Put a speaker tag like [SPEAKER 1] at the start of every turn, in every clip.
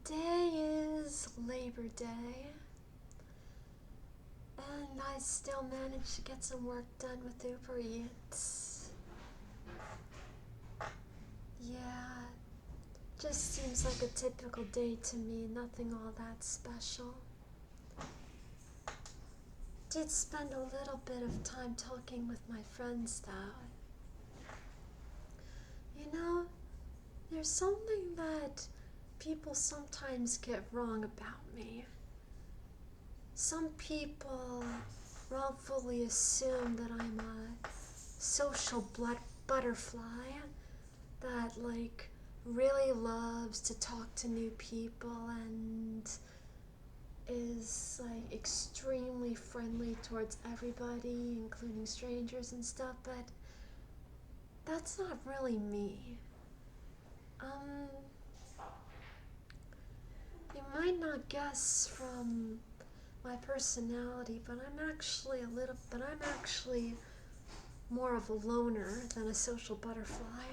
[SPEAKER 1] Today is Labor Day, and I still managed to get some work done with Uber Eats. Yeah, just seems like a typical day to me, nothing all that special. Did spend a little bit of time talking with my friends though. You know, there's something that people sometimes get wrong about me. Some people wrongfully assume that I'm a social butterfly that really loves to talk to new people and is extremely friendly towards everybody, including strangers and stuff, but that's not really me. Um, you might not guess from my personality, but I'm actually more of a loner than a social butterfly.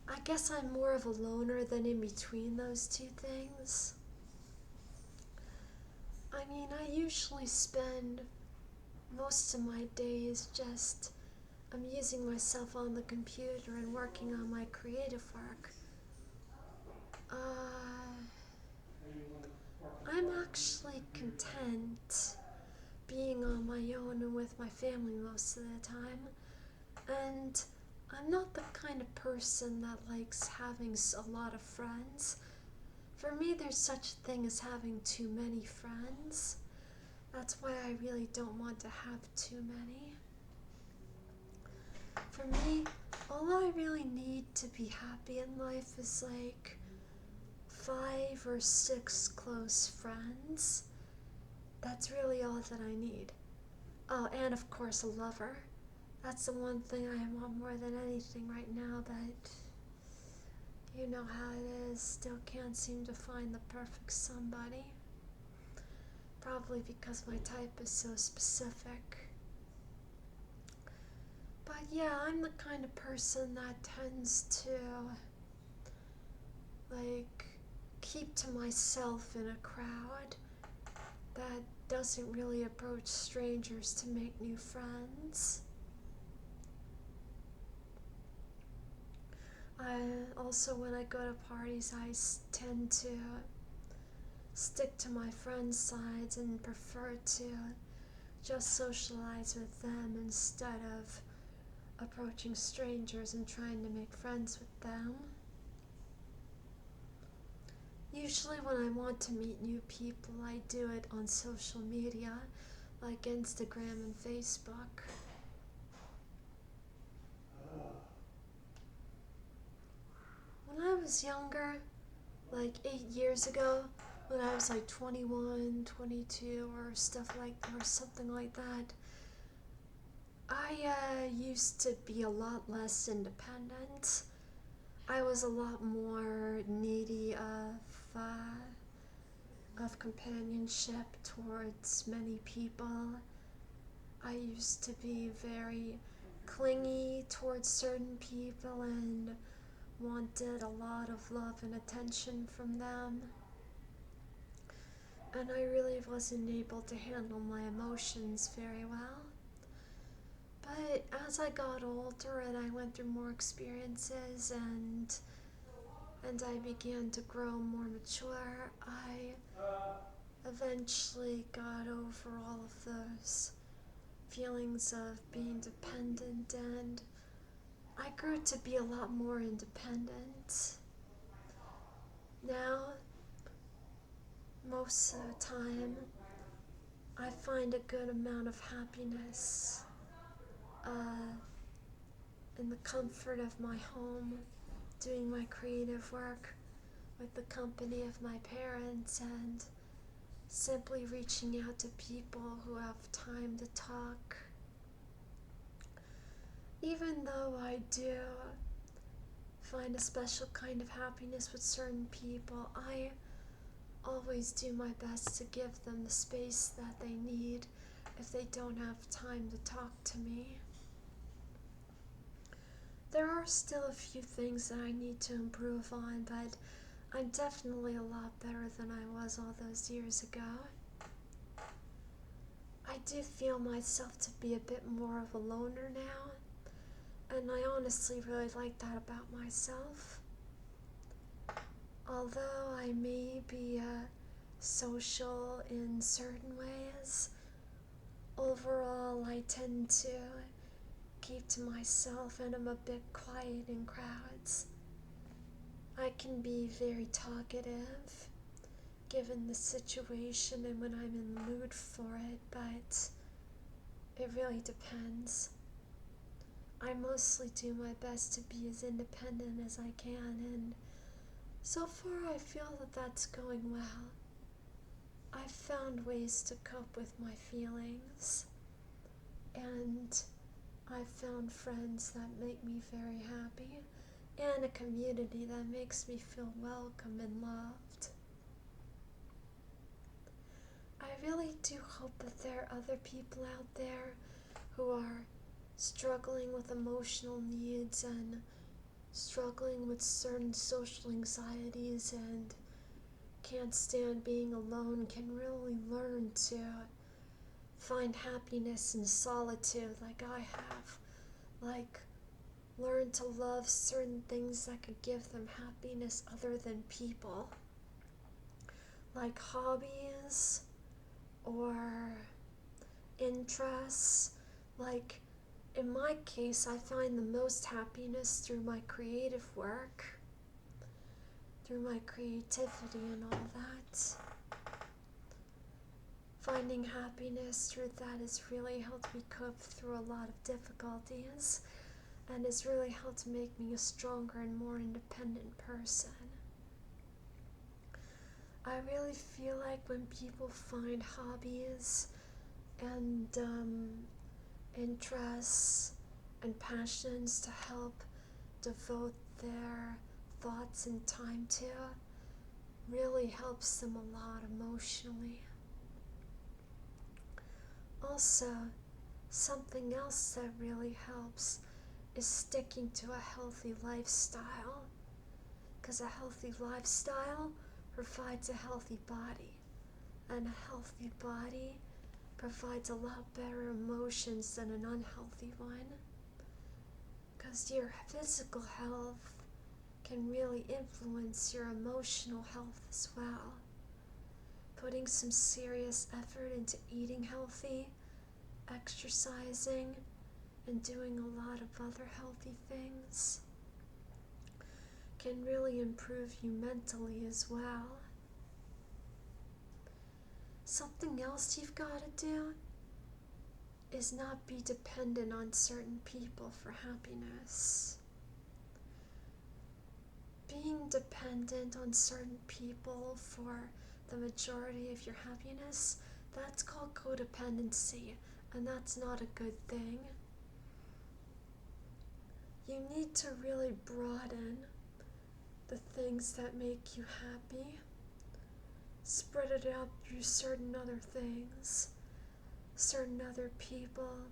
[SPEAKER 1] I guess I'm more of a loner than in between those two things. I mean, I usually spend most of my days just amusing myself on the computer and working on my creative work. I'm actually content being on my own and with my family most of the time. And I'm not the kind of person that likes having a lot of friends. For me, there's such a thing as having too many friends. That's why I really don't want to have too many. For me, all I really need to be happy in life is 5 or 6 close friends. That's really all that I need. Oh, and of course a lover. That's the one thing I want more than anything right now, but you know how it is. Still can't seem to find the perfect somebody. Probably because my type is so specific. But yeah, I'm the kind of person that tends to keep to myself in a crowd, that doesn't really approach strangers to make new friends. Also, when I go to parties, I tend to stick to my friends' sides and prefer to just socialize with them instead of approaching strangers and trying to make friends with them. Usually when I want to meet new people, I do it on social media, like Instagram and Facebook. When I was younger, 8 years ago, when I was 21, 22, or something like that, I used to be a lot less independent. I was a lot more needy of companionship towards many people. I used to be very clingy towards certain people and wanted a lot of love and attention from them. And I really wasn't able to handle my emotions very well. But as I got older and I went through more experiences and I began to grow more mature, I eventually got over all of those feelings of being dependent, and I grew to be a lot more independent. Now, most of the time, I find a good amount of happiness uh, in the comfort of my home, doing my creative work with the company of my parents, and simply reaching out to people who have time to talk. Even though I do find a special kind of happiness with certain people, I always do my best to give them the space that they need if they don't have time to talk to me. There are still a few things that I need to improve on, but I'm definitely a lot better than I was all those years ago. I do feel myself to be a bit more of a loner now, and I honestly really like that about myself. Although I may be social in certain ways, overall I tend to keep to myself and I'm a bit quiet in crowds. I can be very talkative given the situation and when I'm in the mood for it, but it really depends. I mostly do my best to be as independent as I can, and so far I feel that that's going well. I've found ways to cope with my feelings, and I've found friends that make me very happy, and a community that makes me feel welcome and loved. I really do hope that there are other people out there who are struggling with emotional needs and struggling with certain social anxieties and can't stand being alone can really learn to find happiness in solitude like I have. Like, learn to love certain things that could give them happiness other than people. Like hobbies or interests. Like, in my case, I find the most happiness through my creative work, through my creativity and all that. Finding happiness through that has really helped me cope through a lot of difficulties and has really helped make me a stronger and more independent person. I really feel like when people find hobbies and interests and passions to help devote their thoughts and time to, really helps them a lot emotionally. Also, something else that really helps is sticking to a healthy lifestyle, because a healthy lifestyle provides a healthy body, and a healthy body provides a lot better emotions than an unhealthy one, because your physical health can really influence your emotional health as well. Putting some serious effort into eating healthy, exercising, and doing a lot of other healthy things can really improve you mentally as well. Something else you've got to do is not be dependent on certain people for happiness. Being dependent on certain people for the majority of your happiness, that's called codependency, and that's not a good thing. You need to really broaden the things that make you happy, spread it out through certain other things, certain other people,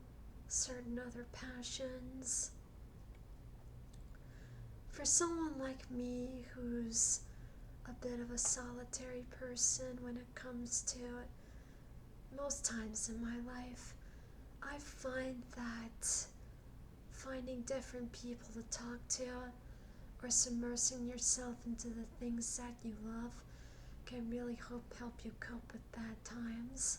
[SPEAKER 1] certain other passions. For someone like me who's a bit of a solitary person when it comes to it, most times in my life, I find that finding different people to talk to or submersing yourself into the things that you love can really help you cope with bad times.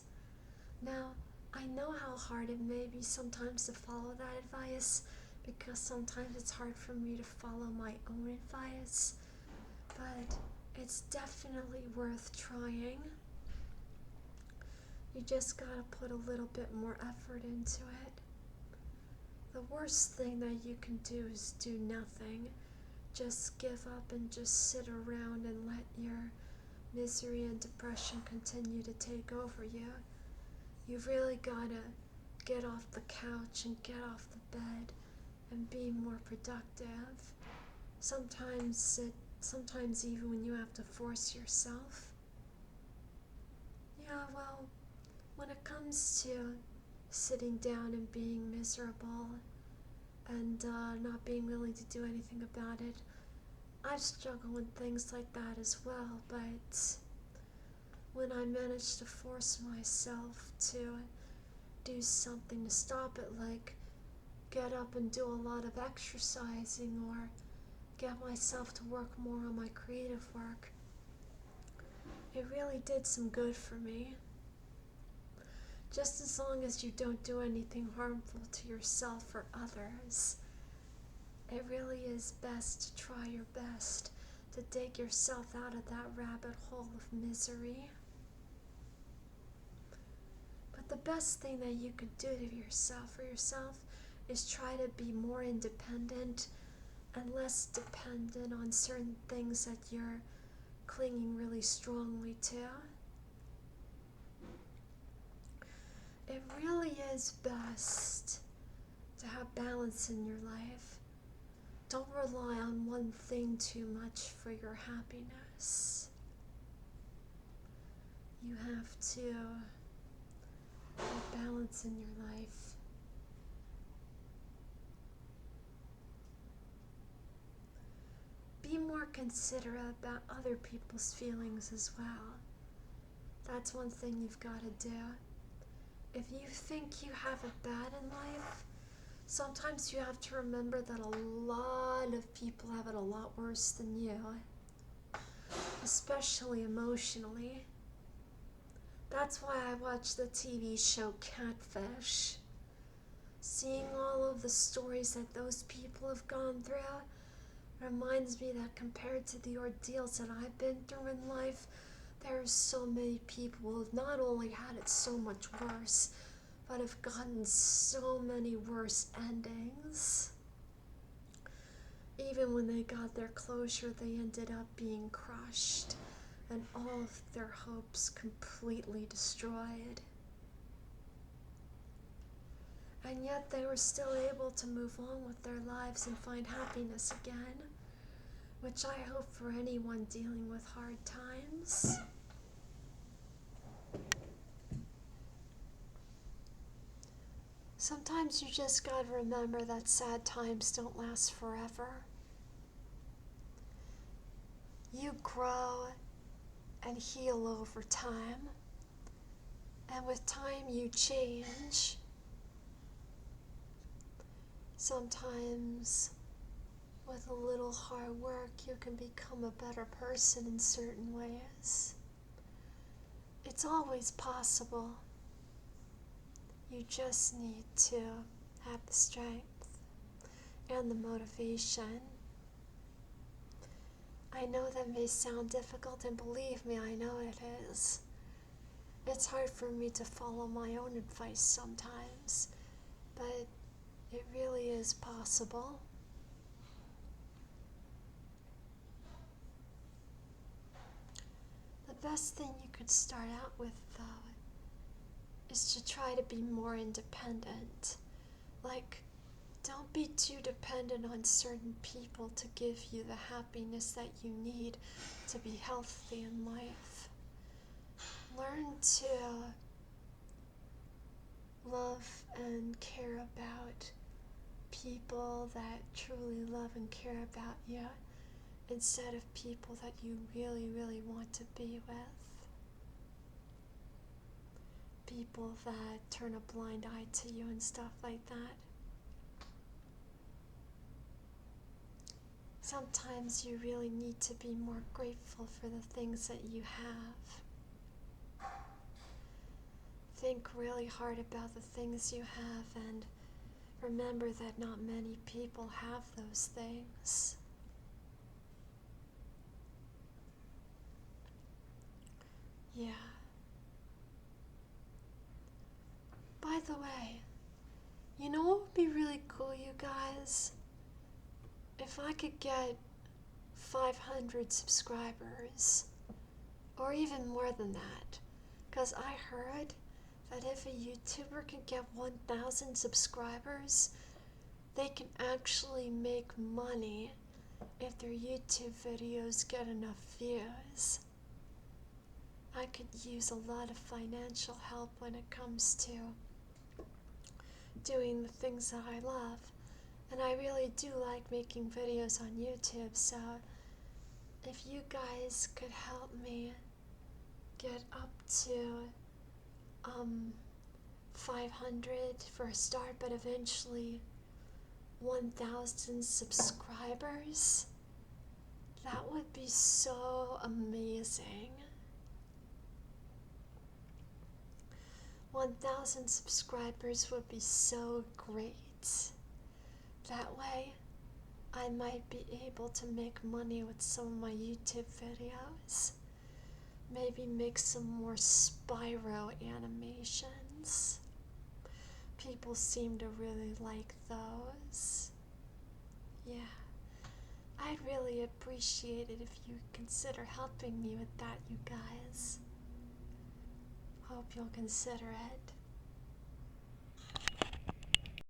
[SPEAKER 1] Now, I know how hard it may be sometimes to follow that advice, because sometimes it's hard for me to follow my own advice, but it's definitely worth trying. You just gotta put a little bit more effort into it. The worst thing that you can do is do nothing. Just give up and just sit around and let your misery and depression continue to take over you. You've really gotta get off the couch and get off the bed and be more productive. Sometimes even when you have to force yourself. Yeah, well, when it comes to sitting down and being miserable and not being willing to do anything about it, I've struggled with things like that as well, but when I manage to force myself to do something to stop it, like get up and do a lot of exercising or get myself to work more on my creative work, it really did some good for me. Just as long as you don't do anything harmful to yourself or others, it really is best to try your best to dig yourself out of that rabbit hole of misery. But the best thing that you could do to yourself for yourself is try to be more independent and less dependent on certain things that you're clinging really strongly to. It really is best to have balance in your life. Don't rely on one thing too much for your happiness. You have to have balance in your life. Be more considerate about other people's feelings as well. That's one thing you've got to do. If you think you have it bad in life, sometimes you have to remember that a lot of people have it a lot worse than you, especially emotionally. That's why I watch the TV show Catfish. Seeing all of the stories that those people have gone through reminds me that compared to the ordeals that I've been through in life, there are so many people who have not only had it so much worse, but have gotten so many worse endings. Even when they got their closure, they ended up being crushed and all of their hopes completely destroyed. And yet they were still able to move on with their lives and find happiness again, which I hope for anyone dealing with hard times. Sometimes you just gotta remember that sad times don't last forever. You grow and heal over time, and with time you change. Sometimes with a little hard work you can become a better person in certain ways. It's always possible. You just need to have the strength and the motivation. I know that may sound difficult, and believe me, I know it is. It's hard for me to follow my own advice sometimes, but it really is possible. The best thing you could start out with, though, is to try to be more independent. Like, don't be too dependent on certain people to give you the happiness that you need to be healthy in life. Learn to love and care about people that truly love and care about you instead of people that you really, really want to be with. People that turn a blind eye to you and stuff like that. Sometimes you really need to be more grateful for the things that you have. Think really hard about the things you have and remember that not many people have those things. Yeah. By the way, you know what would be really cool, you guys? If I could get 500 subscribers, or even more than that, because I heard that if a YouTuber can get 1,000 subscribers, they can actually make money if their YouTube videos get enough views. I could use a lot of financial help when it comes to doing the things that I love. And I really do like making videos on YouTube, so if you guys could help me get up to 500 for a start, but eventually 1,000 subscribers, that would be so amazing. 1,000 subscribers would be so great. That way, I might be able to make money with some of my YouTube videos. Maybe make some more Spyro animations. People seem to really like those. Yeah. I'd really appreciate it if you consider helping me with that, you guys. Hope you'll consider it.